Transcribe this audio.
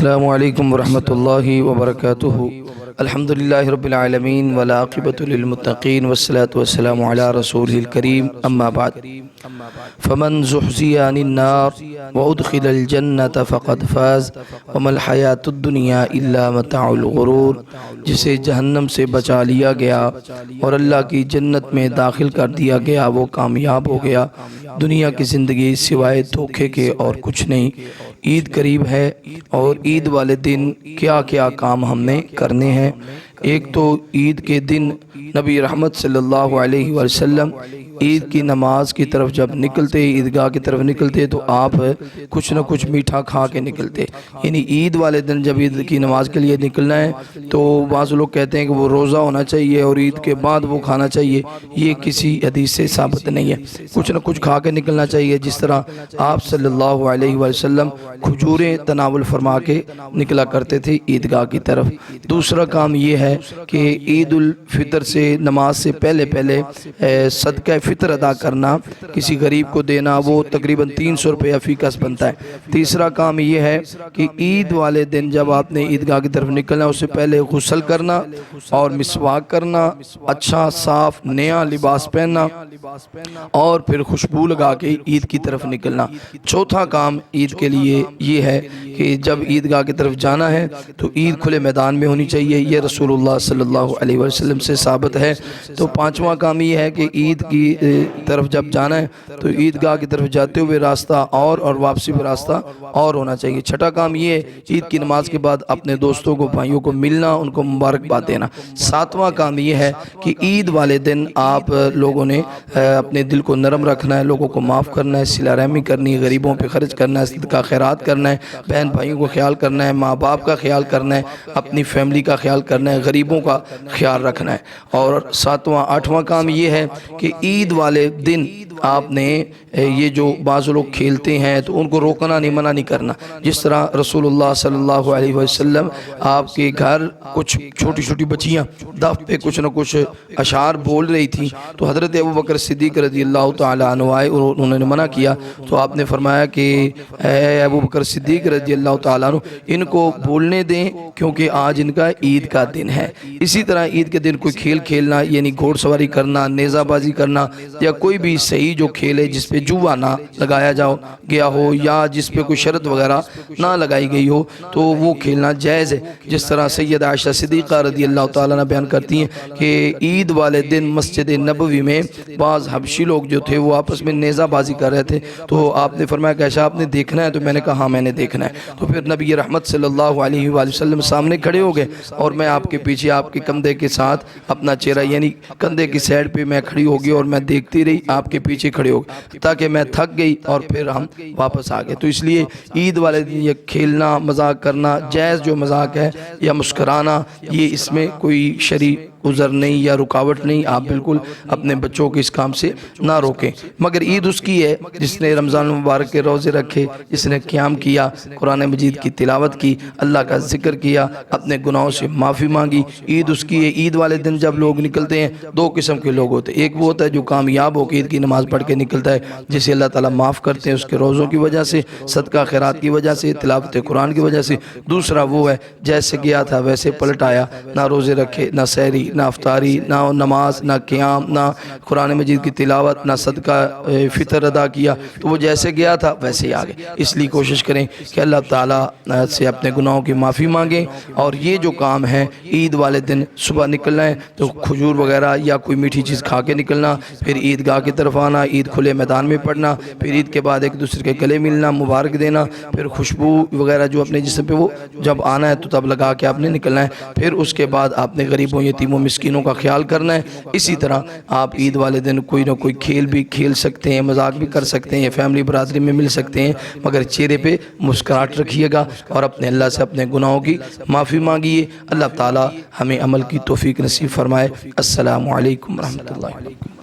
السلام علیکم ورحمۃ اللہ وبرکاتہ۔ الحمدللہ رب العالمین والعاقبۃ للمتقین والصلاة والسلام علی رسولہ الکریم، اما بعد فمن زحزح عن النار وادخل الجنة فقد فاز وما الحیاۃ الدنیا الا متاع الغرور۔ جسے جہنم سے بچا لیا گیا اور اللہ کی جنت میں داخل کر دیا گیا وہ کامیاب ہو گیا۔ دنیا کی زندگی سوائے دھوکے کے اور کچھ نہیں۔ عید قریب ہے اور عید والے دن کیا کیا کام ہم نے کرنے ہیں۔ ایک تو عید کے دن نبی رحمت صلی اللہ علیہ وسلم عید کی نماز کی طرف جب نکلتے، عیدگاہ کی طرف نکلتے تو آپ کچھ نہ کچھ میٹھا کھا کے نکلتے۔ یعنی عید والے دن جب عید کی نماز کے لیے نکلنا ہے تو بعض لوگ کہتے ہیں کہ وہ روزہ ہونا چاہیے اور عید کے بعد وہ کھانا چاہیے، یہ کسی حدیث سے ثابت نہیں ہے۔ کچھ نہ کچھ کھا کے نکلنا چاہیے، جس طرح آپ صلی اللہ علیہ وسلم کھجوریں تناول فرما کے نکلا کرتے تھے عیدگاہ کی طرف۔ دوسرا کام یہ ہے کہ عید الفطر سے نماز سے پہلے صدقہ فطر ادا کرنا، کسی غریب کو دینا، وہ تقریباً 300 روپیہ فی کس بنتا ہے۔ تیسرا کام یہ ہے کہ عید والے دن جب آپ نے عیدگاہ کی طرف نکلنا اس سے پہلے غسل کرنا اور مسواک کرنا، اچھا صاف نیا لباس پہننا اور پھر خوشبو لگا کے عید کی طرف نکلنا۔ چوتھا کام عید کے لیے یہ ہے کہ جب عیدگاہ کی طرف جانا ہے تو عید کھلے میدان میں ہونی چاہیے، یہ رسول اللہ صلی اللہ علیہ وسلم سے ثابت ہے۔ تو پانچواں کام یہ ہے کہ عید کی طرف جب جانا ہے تو عیدگاہ کی طرف جاتے ہوئے راستہ اور واپسی پہ راستہ اور ہونا چاہیے۔ چھٹا کام یہ ہے عید کی نماز کے بعد اپنے دوستوں کو، بھائیوں کو ملنا، ان کو مبارکباد دینا۔ ساتواں کام یہ ہے کہ عید والے دن آپ لوگوں نے اپنے دل کو نرم رکھنا ہے، لوگوں کو معاف کرنا ہے، صلہ رحمی کرنی ہے، غریبوں پہ خرچ کرنا ہے، صدقہ خیرات کرنا ہے، بہن بھائیوں کو خیال کرنا ہے، ماں باپ کا خیال کرنا ہے، اپنی فیملی کا خیال کرنا ہے، غریبوں کا خیال رکھنا ہے۔ اور آٹھواں کام یہ ہے کہ عید والے دن آپ نے یہ جو بعض لوگ کھیلتے ہیں تو ان کو روکنا نہیں، منع نہیں کرنا۔ جس طرح رسول اللہ صلی اللہ علیہ وسلم آپ کے گھر کچھ چھوٹی چھوٹی بچیاں دف پہ کچھ نہ کچھ اشعار بول رہی تھیں تو حضرت ابوبکر صدیق رضی اللہ تعالیٰ عنہ آئے اور انہوں نے منع کیا تو آپ نے فرمایا کہ اے ابوبکر صدیق رضی اللہ تعالیٰ عنہ ان کو بولنے دیں کیونکہ آج ان کا عید کا دن ہے۔ اسی طرح عید کے دن کوئی کھیل کھیلنا، یعنی گھوڑ سواری کرنا، نیزہ بازی کرنا یا کوئی بھی صحیح جو کھیل ہے جس پہ جوا نہ لگایا گیا ہو یا جس پہ کوئی شرط وغیرہ نہ لگائی گئی ہو تو وہ کھیلنا جائز ہے۔ جس طرح سیدہ عائشہ صدیقہ رضی اللہ تعالیٰ عنہ بیان کرتی ہیں کہ عید والے دن مسجد نبوی میں بعض حبشی لوگ جو تھے وہ آپس میں نیزہ بازی کر رہے تھے تو آپ نے فرمایا کہ عائشہ آپ نے دیکھنا ہے؟ تو میں نے کہا ہاں میں نے دیکھنا ہے۔ تو پھر نبی رحمت صلی اللہ علیہ وآلہ وسلم سامنے کھڑے ہو گئے اور میں آپ کے پیچھے آپ کے کندھے کے ساتھ اپنا چہرہ یعنی کندھے کی سائڈ پہ میں کھڑی ہوگی اور میں دیکھتی رہی، آپ کے پیچھے کھڑے ہو گئے تاکہ میں تھک گئی اور پھر ہم واپس آ گئے۔ تو اس لیے عید والے دن یہ کھیلنا، مذاق کرنا جائز جو مذاق ہے یا مسکرانا، یہ اس میں کوئی شرعی عذر نہیں یا رکاوٹ نہیں، آپ بالکل اپنے بچوں کو اس کام سے نہ روکیں۔ مگر عید اس کی ہے جس نے رمضان المبارک کے روزے رکھے، جس نے قیام کیا، قرآن مجید کی تلاوت کی، اللہ کا ذکر کیا، اپنے گناہوں سے معافی مانگی، عید اس کی ہے۔ عید والے دن جب لوگ نکلتے ہیں دو قسم کے لوگ ہوتے ہیں، ایک وہ ہوتا ہے جو کامیاب ہو کے عید کی نماز پڑھ کے نکلتا ہے جسے اللہ تعالیٰ معاف کرتے ہیں اس کے روزوں کی وجہ سے، صدقہ خیرات کی وجہ سے، تلاوت قرآن کی وجہ سے۔ دوسرا وہ ہے جیسے گیا تھا ویسے پلٹ آیا، نہ روزے رکھے، نہ سحری، نہ افطاری، نہ نماز، نہ قیام، نہ قرآن مجید کی تلاوت، نہ صدقہ فطر ادا کیا، تو وہ جیسے گیا تھا ویسے ہی آگے۔ اس لیے کوشش کریں کہ اللہ تعالیٰ سے اپنے گناہوں کی معافی مانگیں اور یہ جو کام ہے عید والے دن صبح نکلنا ہے تو کھجور وغیرہ یا کوئی میٹھی چیز کھا کے نکلنا، پھر عیدگاہ کی طرف آنا، عید کھلے میدان میں پڑھنا، پھر عید کے بعد ایک دوسرے کے گلے ملنا، مبارک دینا، پھر خوشبو وغیرہ جو اپنے جسم پہ وہ جب آنا ہے تو تب لگا کے آپ نے نکلنا ہے، پھر اس کے بعد آپ نے غریبوں، یتیموں، مسکینوں کا خیال کرنا ہے۔ اسی طرح آپ عید والے دن کوئی نہ کوئی کھیل بھی کھیل سکتے ہیں، مذاق بھی کر سکتے ہیں، فیملی برادری میں مل سکتے ہیں، مگر چہرے پہ مسکراہٹ رکھیے گا اور اپنے اللہ سے اپنے گناہوں کی معافی مانگیے۔ اللہ تعالی ہمیں عمل کی توفیق نصیب فرمائے۔ السلام علیکم ورحمۃ اللہ۔